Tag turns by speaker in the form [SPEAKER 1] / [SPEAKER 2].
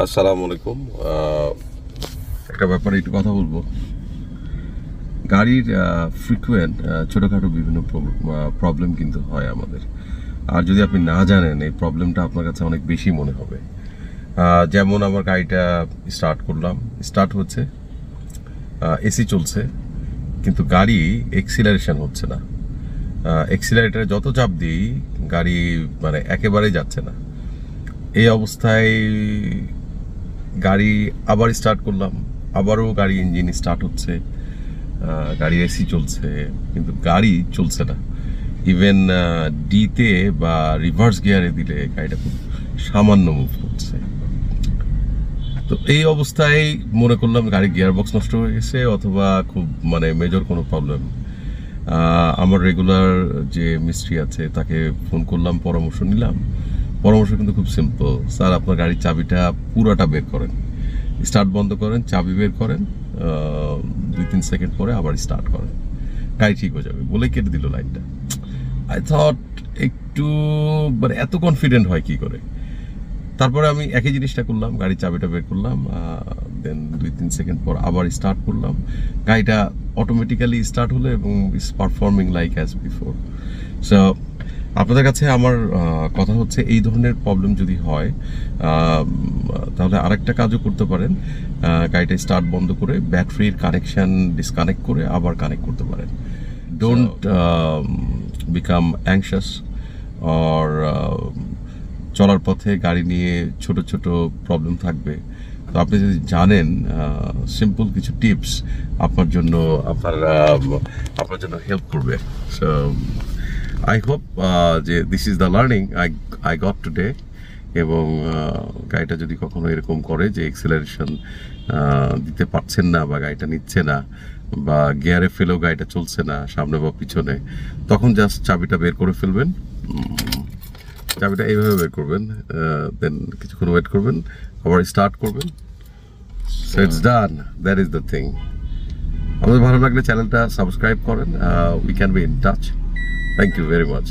[SPEAKER 1] আসসালামু আলাইকুম। একটা ব্যাপারে একটু কথা বলবো। গাড়ির ফ্রিকুয়েন্ট ছোটোখাটো বিভিন্ন প্রবলেম কিন্তু হয় আমাদের। আর যদি আপনি না জানেন এই প্রবলেমটা আপনার কাছে অনেক বেশি মনে হবে। যেমন আমার গাড়িটা স্টার্ট করলাম, স্টার্ট হচ্ছে, এসি চলছে, কিন্তু গাড়ি এক্সিলারেশন হচ্ছে না। এক্সিলারেটারে যত চাপ দিই গাড়ি মানে একেবারেই যাচ্ছে না। এই অবস্থায় গাড়ি আবার স্টার্ট করলাম, আবারও গাড়ি ইঞ্জিন স্টার্ট হচ্ছে, গাড়ি এসি চলছে, কিন্তু গাড়ি চলছে না। ইভেন ডিতে বা রিভার্স গিয়ারে দিলে গাড়িটা খুব সামান্য মুভ করছে। তো এই অবস্থায় মনে করলাম গাড়ি গিয়ার বক্স নষ্ট হয়ে গেছে অথবা খুব মানে মেজর কোনো প্রবলেম। আমার রেগুলার যে মিস্ত্রি আছে তাকে ফোন করলাম, পরামর্শ নিলাম। পরামর্শ কিন্তু খুব সিম্পল, স্যার আপনার গাড়ির চাবিটা পুরোটা বের করেন, স্টার্ট বন্ধ করেন, চাবি বের করেন, 2-3 সেকেন্ড পরে আবার স্টার্ট করেন, গাড়ি ঠিক হয়ে যাবে বলেই কেটে দিল লাইনটা। আই থট একটু মানে এত কনফিডেন্ট হয় কি করে। তারপরে আমি একই জিনিসটা করলাম, গাড়ির চাবিটা বের করলাম, দেন 2-3 সেকেন্ড পর আবার স্টার্ট করলাম, গাড়িটা অটোমেটিক্যালি স্টার্ট হলো এবং is performing like as before. So আপনাদের কাছে আমার কথা হচ্ছে, এই ধরনের প্রবলেম যদি হয় তাহলে আরেকটা কাজও করতে পারেন। গাড়িটা স্টার্ট বন্ধ করে ব্যাটারির কানেকশান ডিসকানেক্ট করে আবার কানেক্ট করতে পারেন। ডোন্ট বিকাম অ্যাংশাস অর চলার পথে গাড়ি নিয়ে ছোট ছোট প্রবলেম থাকবে। তো আপনি যদি জানেন সিম্পল কিছু টিপস আপনার জন্য হেল্প করবে। সো আই হোপ যে this is the learning I got today. এবং গাড়িটা যদি কখনো এরকম করে যে এক্সেলারেশন দিতে পারছেন না বা গাড়িটা নিচ্ছে না বা গিয়ারে ফেলেও গাড়িটা চলছে না সামনে বা পিছনে, তখন জাস্ট চাবিটা বের করে ফেলবেন। চাবিটা এইভাবে বের করবেন, দেন কিছুক্ষণ ওয়েট করবেন, আবার স্টার্ট করবেন। So it's done, that is the thing. আমাদের ভালো লাগলে চ্যানেলটা সাবস্ক্রাইব করেন। We can be in touch. Thank you very much.